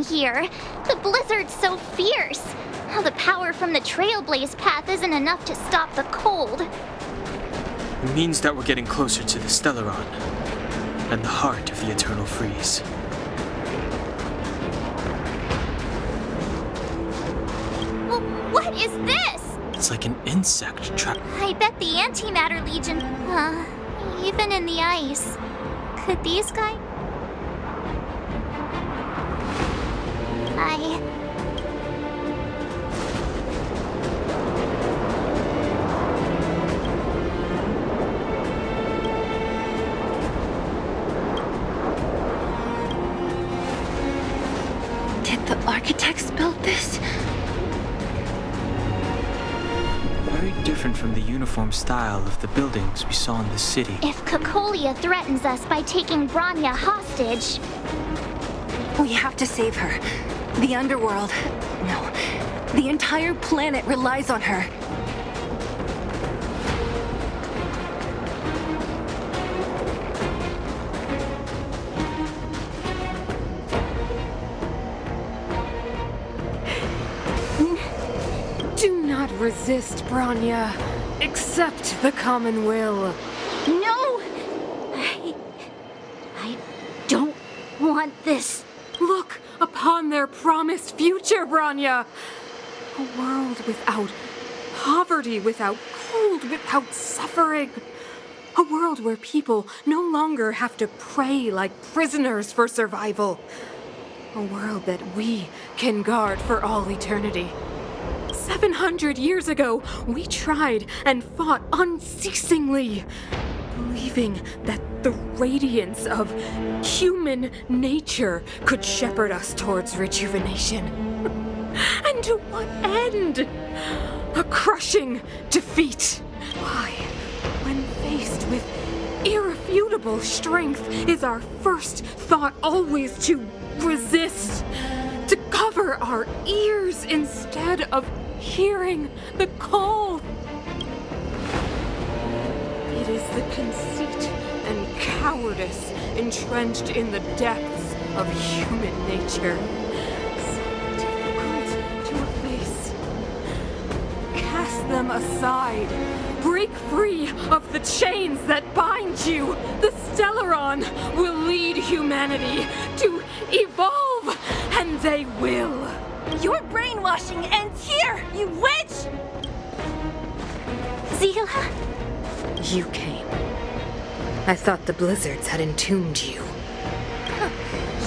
down here. The blizzard's so fierce. How the power from the Trailblaze path isn't enough to stop the cold. It means that we're getting closer to the Stellaron, and the heart of the Eternal Freeze. What is this? It's like an insect trap. I bet the Antimatter Legion, even in the ice. Could these guys? Did the architects build this? Very different from the uniform style of the buildings we saw in the city. If Cocolia threatens us by taking Bronya hostage... We have to save her. The underworld... No. The entire planet relies on her. Do not resist, Bronya. Accept the common will. No! I don't want this. Look upon their promised future, Bronya. A world without poverty, without cold, without suffering. A world where people no longer have to pray like prisoners for survival. A world that we can guard for all eternity. 700 years ago, we tried and fought unceasingly, believing that the radiance of human nature could shepherd us towards rejuvenation. And to what end? A crushing defeat. Why, when faced with irrefutable strength, is our first thought always to resist, to cover our ears instead of hearing the call? It is the conceit and cowardice entrenched in the depths of human nature, so difficult to efface. Cast them aside. Break free of the chains that bind you. The Stellaron will lead humanity to evolve, and they will. Your brainwashing ends here, you witch! Zila? You came. I thought the blizzards had entombed you.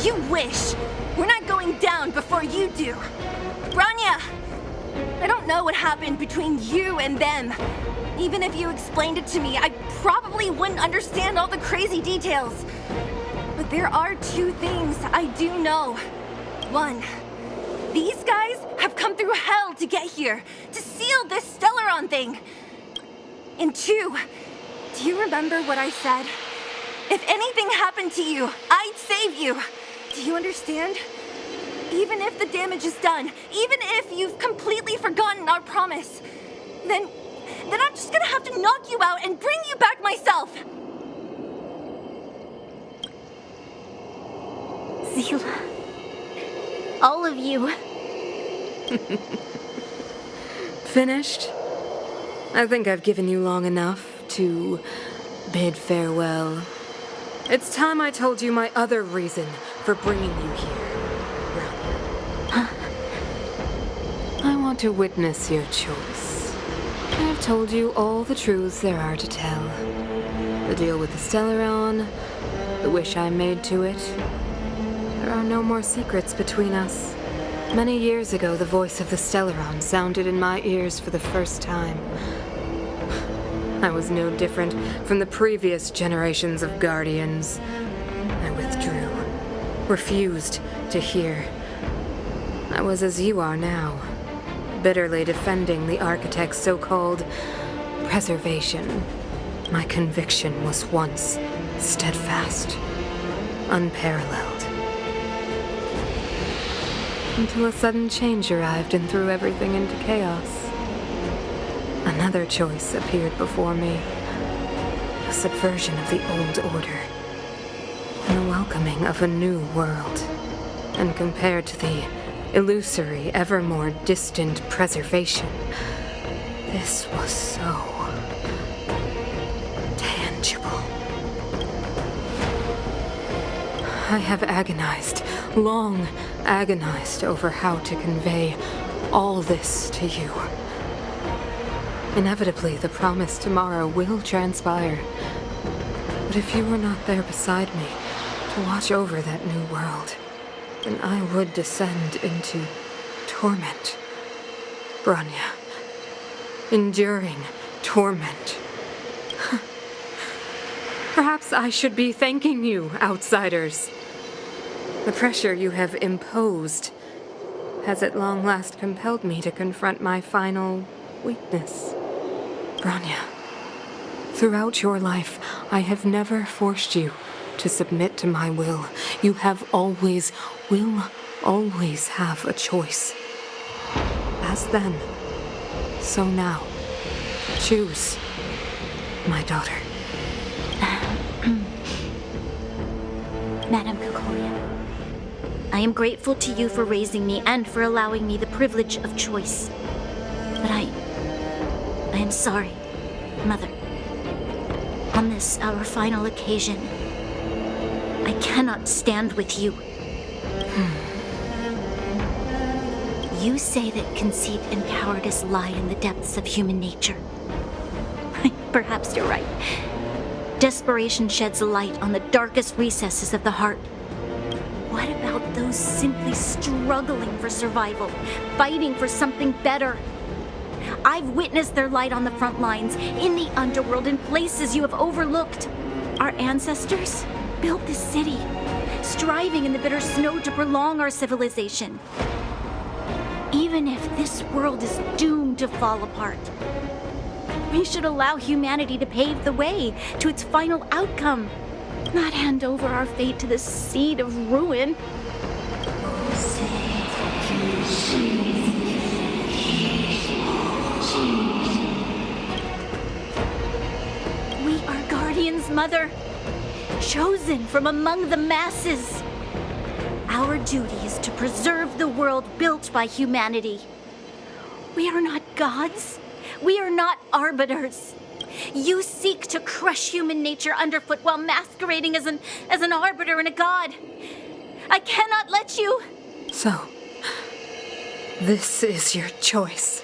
You wish! We're not going down before you do. Bronya! I don't know what happened between you and them. Even if you explained it to me, I probably wouldn't understand all the crazy details. But there are two things I do know. One, these guys have come through hell to get here, to seal this Stellaron thing. And two, do you remember what I said? If anything happened to you, I'd save you. Do you understand? Even if the damage is done, even if you've completely forgotten our promise, then I'm just gonna have to knock you out and bring you back myself. Zila. All of you. Finished? I think I've given you long enough to bid farewell. It's time I told you my other reason for bringing you here, Bronya. I want to witness your choice. I have told you all the truths there are to tell. The deal with the Stellaron, the wish I made to it. There are no more secrets between us. Many years ago, the voice of the Stellaron sounded in my ears for the first time. I was no different from the previous generations of Guardians. I withdrew, refused to hear. I was as you are now, bitterly defending the Architect's so-called preservation. My conviction was once steadfast, unparalleled. Until a sudden change arrived and threw everything into chaos. Another choice appeared before me. A subversion of the old order. And the welcoming of a new world. And compared to the illusory, ever more distant preservation, this was so tangible. I have agonized, long agonized over how to convey all this to you. Inevitably, the promised tomorrow will transpire. But if you were not there beside me to watch over that new world, then I would descend into torment. Bronya. Enduring torment. Perhaps I should be thanking you, outsiders. The pressure you have imposed has at long last compelled me to confront my final weakness. Bronya, throughout your life, I have never forced you to submit to my will. You will always have a choice. As then, so now. Choose, my daughter. Madame Kokoria, I am grateful to you for raising me and for allowing me the privilege of choice. But I am sorry, Mother. On this, our final occasion, I cannot stand with you. You say that conceit and cowardice lie in the depths of human nature. Perhaps you're right. Desperation sheds a light on the darkest recesses of the heart. What about those simply struggling for survival, fighting for something better? I've witnessed their light on the front lines, in the underworld, in places you have overlooked. Our ancestors built this city, striving in the bitter snow to prolong our civilization. Even if this world is doomed to fall apart, we should allow humanity to pave the way to its final outcome, not hand over our fate to the seed of ruin. We are guardians, Mother, chosen from among the masses. Our duty is to preserve the world built by humanity. We are not gods. We are not arbiters. You seek to crush human nature underfoot while masquerading as an arbiter and a god. I cannot let you. So, this is your choice.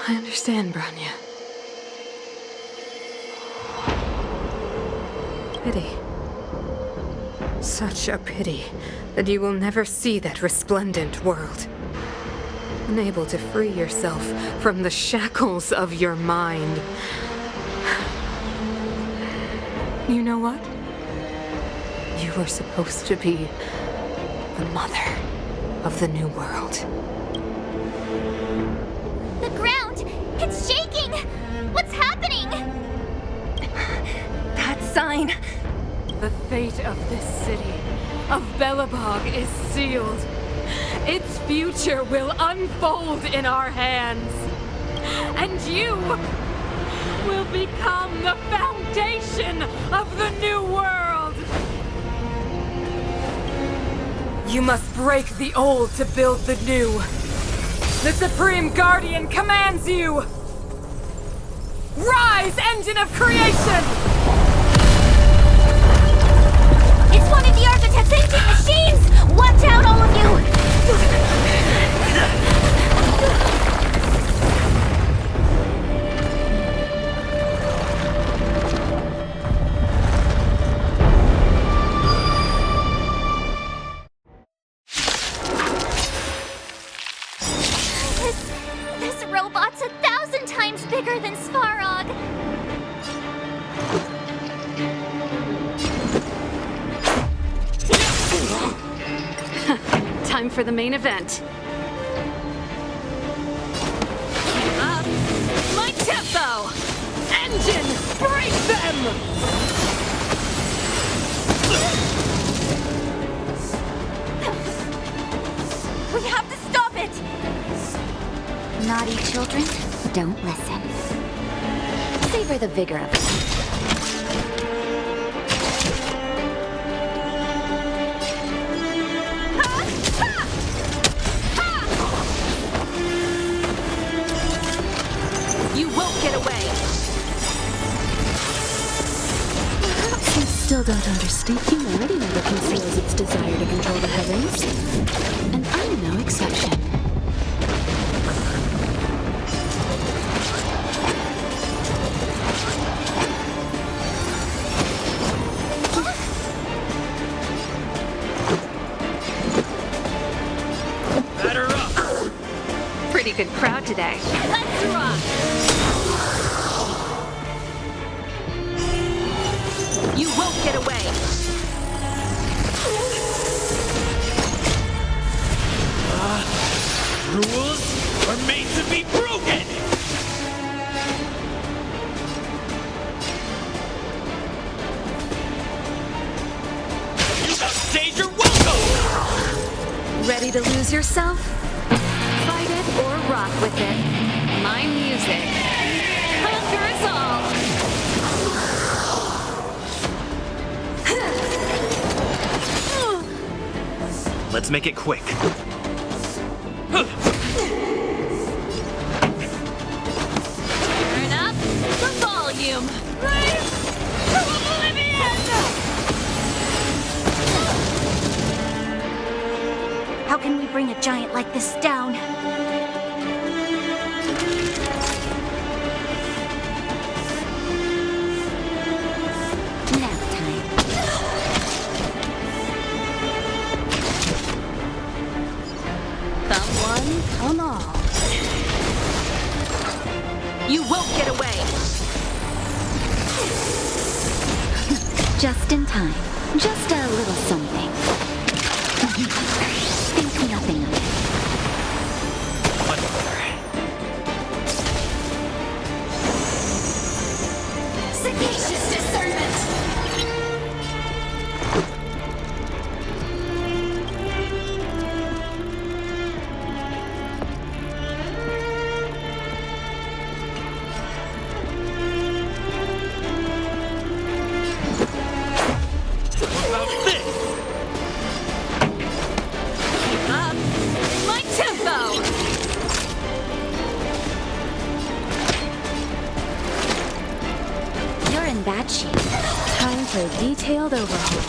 I understand, Bronya. Pity. Such a pity that you will never see that resplendent world. Unable to free yourself from the shackles of your mind. You know what? You were supposed to be the mother of the new world. The ground! It's shaking! What's happening? That sign. The fate of this city, of Belobog, is sealed. Its future will unfold in our hands. And you will become the foundation of the new world. You must break the old to build the new. The Supreme Guardian commands you! Rise, engine of creation! It's one of the architect's ancient machines! Watch out, all of you! This robot's 1,000 times bigger than Svarog. Time for the main event. Up my tempo! Engine, break them! We have to stop it! Naughty children, don't listen. Savor the vigor of it. get away! You still don't understand. Humanity never conceals its desire to control the heavens. And I'm no exception. Batter up! Pretty good crowd today. Let's rock! You won't get away! Rules are made to be broken! You got stage your welcome! Ready to lose yourself? Fight it or rock with it. My music. Conquer us all! Let's make it quick. Turn up the volume. Raise to oblivion! How can we bring a giant like this down? Nap time. Come one, come all. You won't get away! Just in time. Just a little something. Think nothing of it. Sagacious discernment! What about this? Keep up my tempo! You're in bad shape. Time for a detailed overhaul.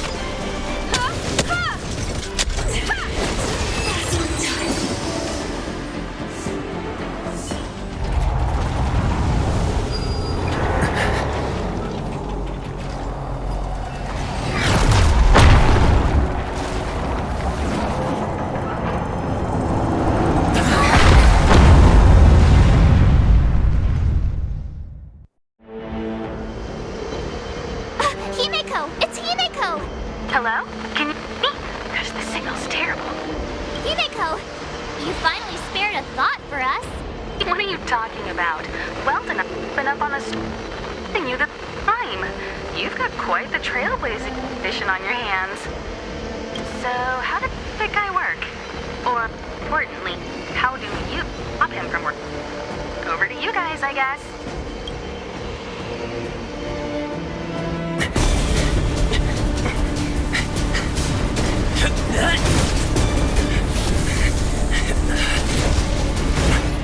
Himeko! It's Himeko! Hello? Can you hear me? Gosh, the signal's terrible. Himeko! You finally spared a thought for us. What are you talking about? Weldon, I've been up on the thing you the time. You've got quite the trailblazing mission on your hands. So, how did that guy work? Or, importantly, how do you stop him from work? Over to you guys, I guess.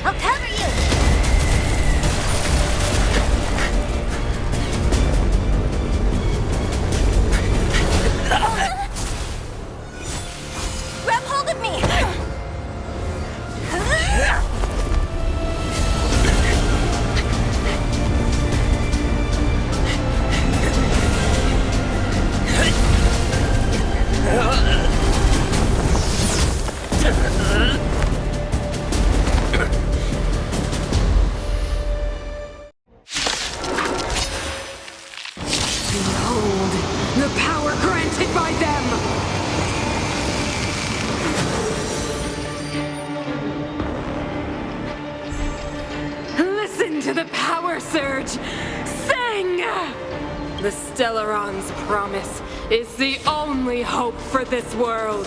I'll cover you! Grab hold of me! Behold, the power granted by them! Listen to the power surge! Sing! The Stellaron's promise is the only hope for this world.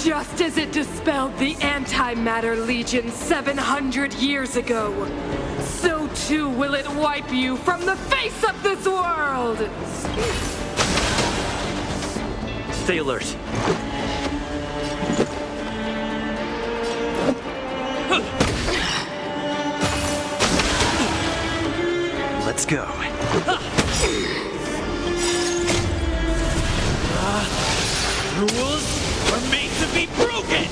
Just as it dispelled the Antimatter Legion 700 years ago, so too will it wipe you from the face of this world! Stay alert. Let's go. Rules are made to be broken!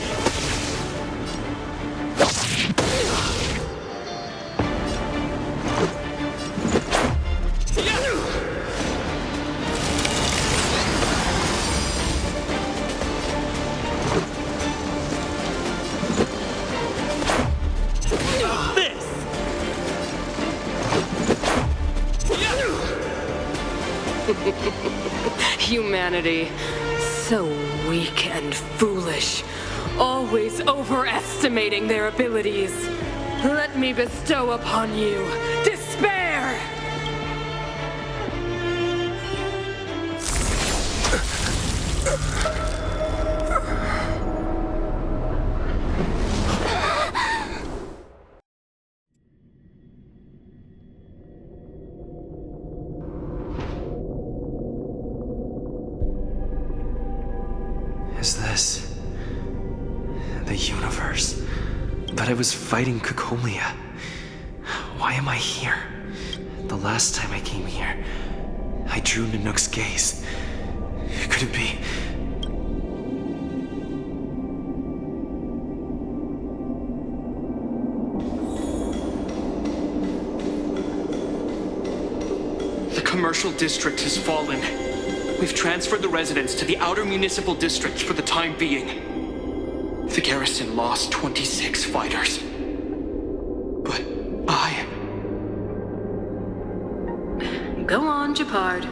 Humanity. So weak and foolish. Always overestimating their abilities. Let me bestow upon you despair! Is this the universe? But I was fighting Cacolia. Why am I here? The last time I came here, I drew Nanook's gaze. Could it be? The commercial district has fallen. We've transferred the residents to the outer municipal district for the time being. The garrison lost 26 fighters. But Go on, Japard.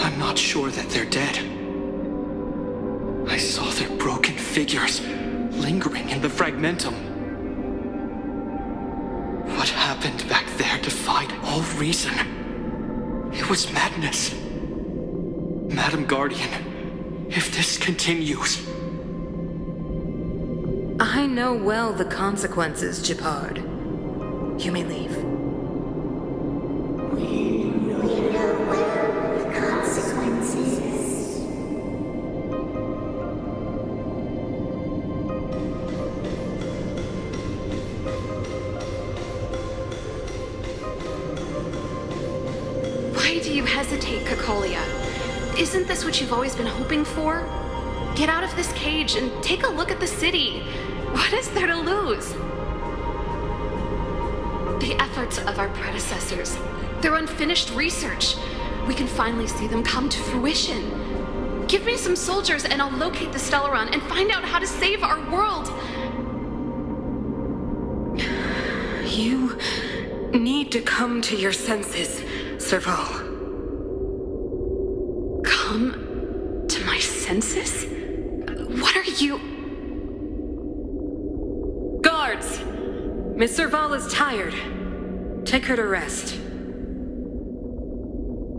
I'm not sure that they're dead. I saw their broken figures lingering in the fragmentum. What happened back there defied all reason. It was madness. Madam Guardian, if this continues... I know well the consequences, Japard. You may leave. Why do you hesitate, Cacolia? Isn't this what you've always been hoping for? Get out of this cage and take a look at the city. What is there to lose? The efforts of our predecessors, their unfinished research. We can finally see them come to fruition. Give me some soldiers and I'll locate the Stellaron and find out how to save our world. You need to come to your senses, Serval. Come to my senses? What are you... Guards! Miss Serval is tired. Take her to rest.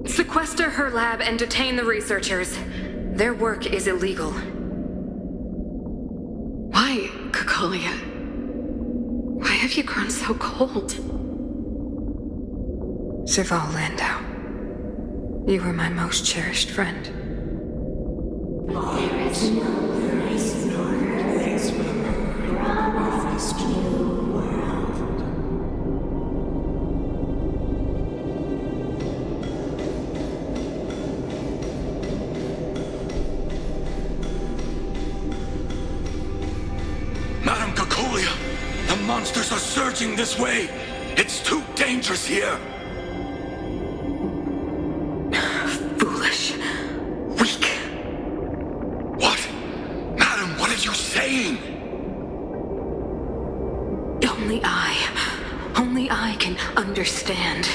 Sequester her lab and detain the researchers. Their work is illegal. Why, Cacolia? Why have you grown so cold? Serval Landau, you were my most cherished friend. Madam Cacolia, the monsters are surging this way. It's too dangerous here. Foolish. Weak. What? Madam, what are you saying? Only I can understand.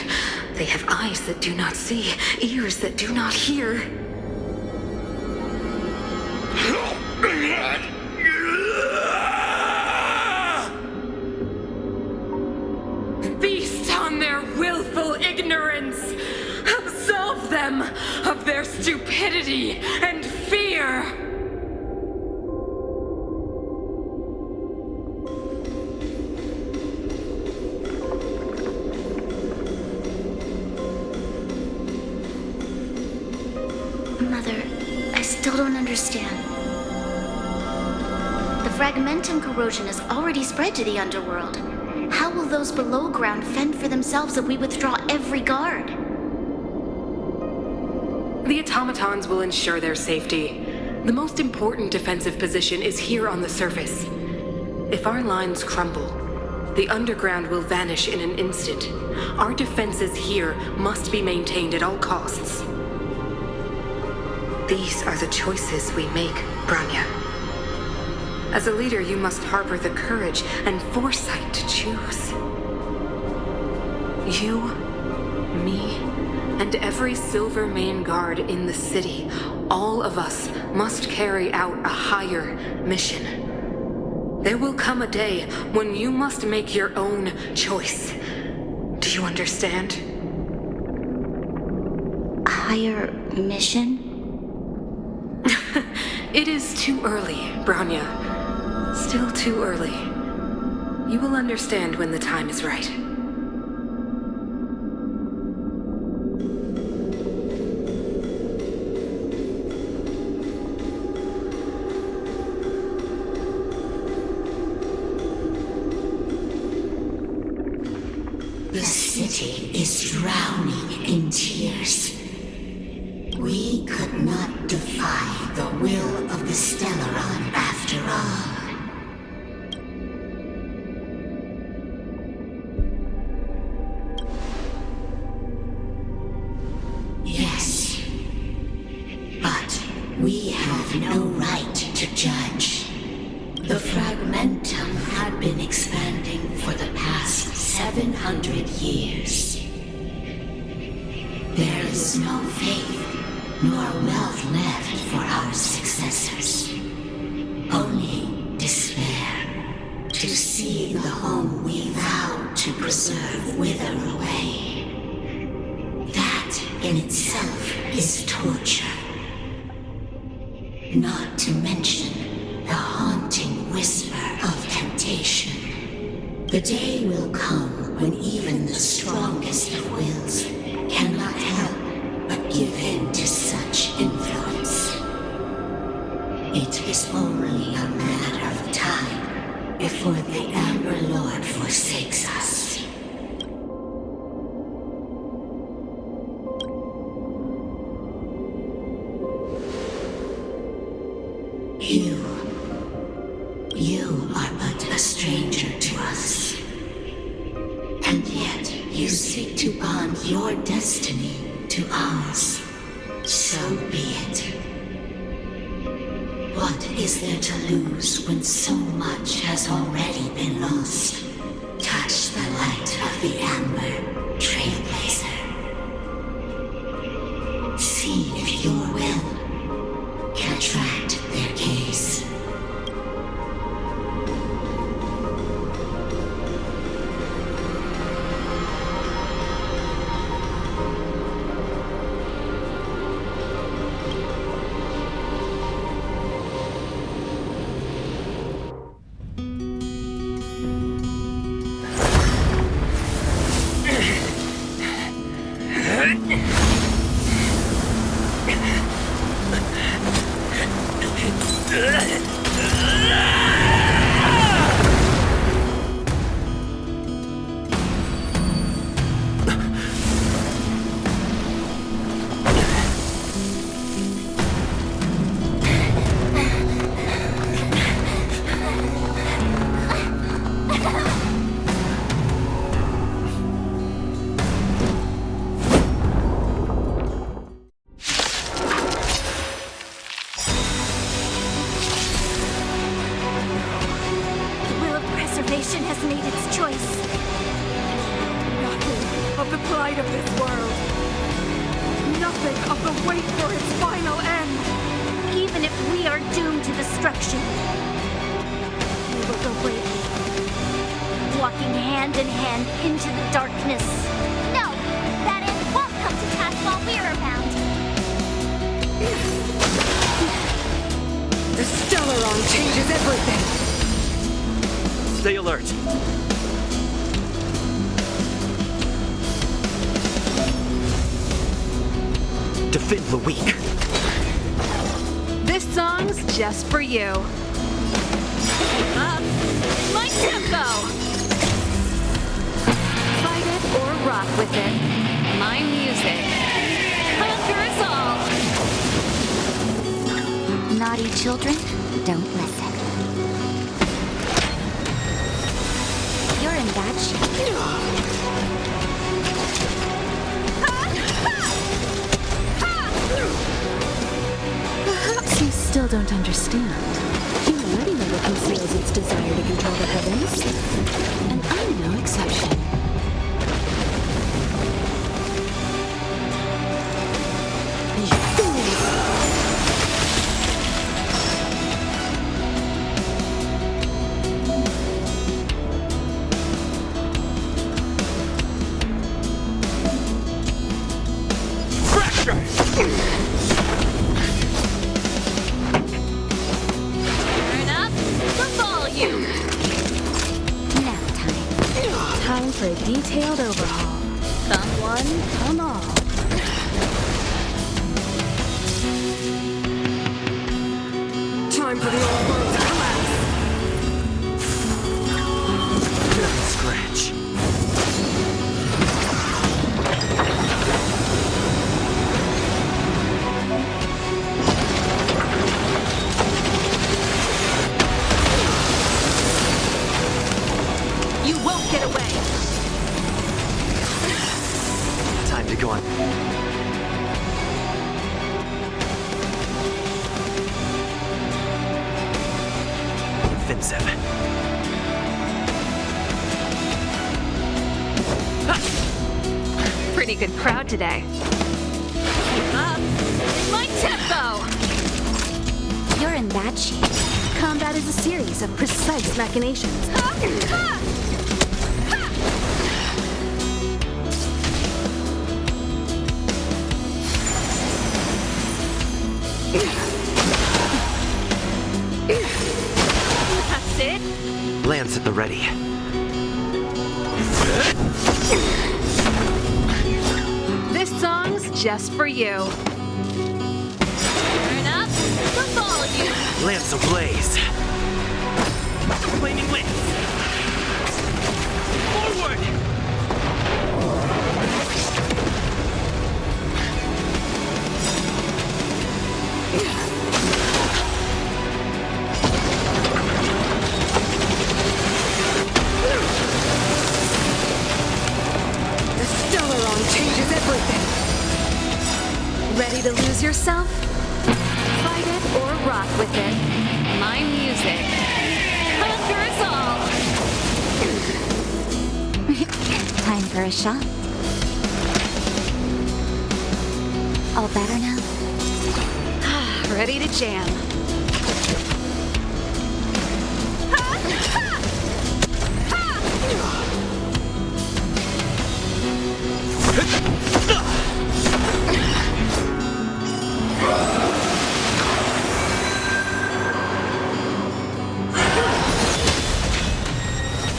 They have eyes that do not see, ears that do not hear. Feast on their willful ignorance. Absolve them of their stupidity and fear. Mother, I still don't understand. The fragmentum corrosion has already spread to the underworld. How will those below ground fend for themselves if we withdraw every guard? The automatons will ensure their safety. The most important defensive position is here on the surface. If our lines crumble, the underground will vanish in an instant. Our defenses here must be maintained at all costs. These are the choices we make, Branya. As a leader, you must harbor the courage and foresight to choose. You, me, and every Silver Main guard in the city, all of us must carry out a higher mission. There will come a day when you must make your own choice. Do you understand? A higher mission? It is too early, Branya. Still too early. You will understand when the time is right. The city is drowning in tears. We could not defy the will of the Stellaron after all. Yes, but we have no right to judge. The fragmentum had been expanding for the past 700 years. There is no faith nor wealth left for our successors. Only despair to see the home we vowed to preserve wither away. That in itself is torture. Not to mention the haunting whisper of temptation. The day will come when even the strongest of wills cannot help but give in to such influence. It is only a matter of time before the Amber Lord forsakes us. You are but a stranger to us. And yet you seek to bond your destiny to ours. So be it. What is there to lose when so much has already been lost? Touch the light of the Amber, Trailblazer. See if your will can attract their gaze. Has made its choice. Nothing of the pride of this world. Nothing of the wait for its final end. Even if we are doomed to destruction, we will go bravely, walking hand in hand into the darkness. No, that end won't come to pass while we're around. The Stellaron changes everything. Stay alert. Defend the weak. This song's just for you. Keep up my tempo! Fight it or rock with it. My music. Conquer us all! Naughty children, don't listen. You're in bad shape. Perhaps you still don't understand. Humanity never conceals its desire to control the heavens. And I'm no exception. You fools! Turn up the volume! Nap time. Time for a detailed overhaul. Come one, come all. Time for the old world to collapse. Scratch. You won't get away! Time to go on. Offensive. Pretty good crowd today. Keep up my tempo! You're in bad shape. Combat is a series of precise machinations. That's it? Lance at the ready. This song's just for you. Turn up the volume! Lance ablaze. Flaming Lance. Forward! The Stellaron changes everything. Ready to lose yourself? Fight it or rock with it. My music. Conquer us all! Time for a shot. All better now? Ready to jam.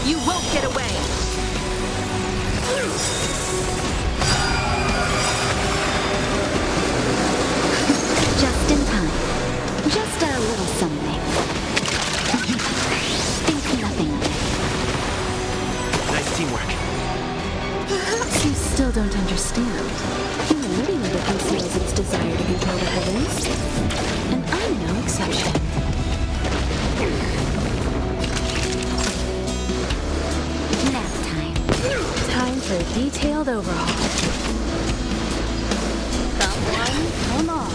You won't get away! Just in time. Just a little something. Think nothing of it. Nice teamwork. Perhaps you still don't understand. Humanity never conceals its desire to control the heavens. And I'm no exception. Nap time. Time for a detailed overhaul. Come one, come all.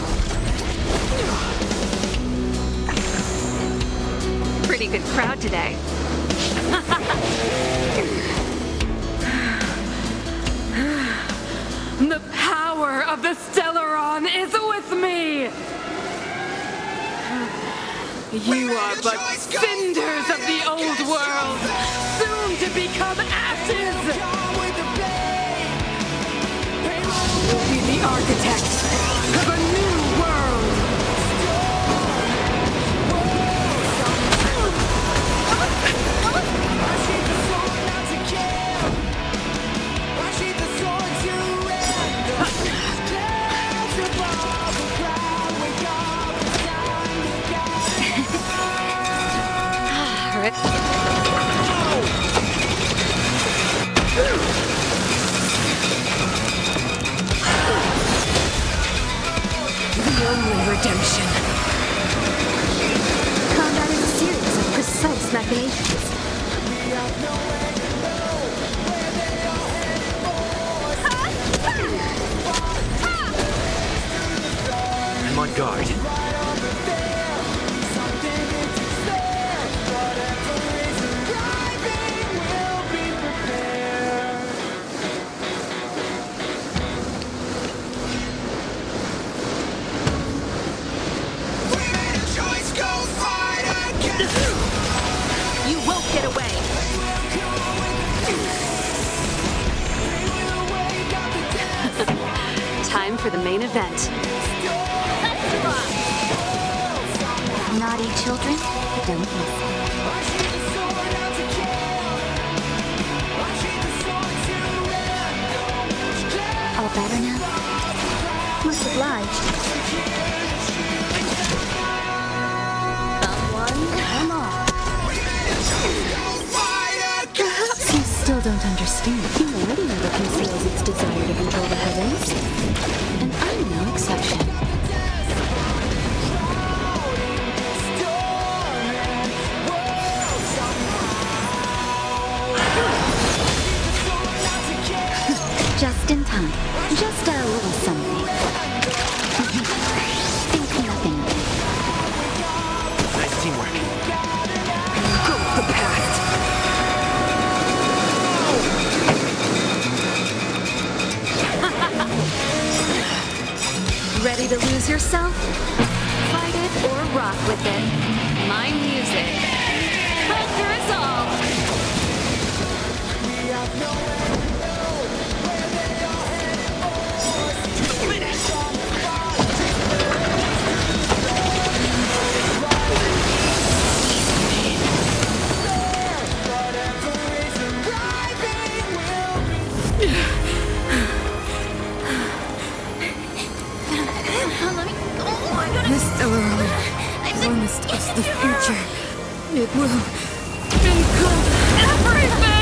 Pretty good crowd today. The power of the Stellaron is with me! You are but cinders of the old world, soon to become ashes! You'll be the architect of a new world! it. The only redemption. Combat is a series of precise machinations. I'm on guard. You won't get away! Time for the main event. Naughty children, don't listen. All better now? Much obliged. Someone, come on. Perhaps you still don't understand. Humanity never conceals its desire to control the heavens. And I'm no exception. Just in time. Just a little something. Think nothing of it. Nice teamwork. Go with the past. Ready to lose yourself? Fight it or rock with it. My music. Conquer us all. This Stellaron promised us the future. It will engulf everything!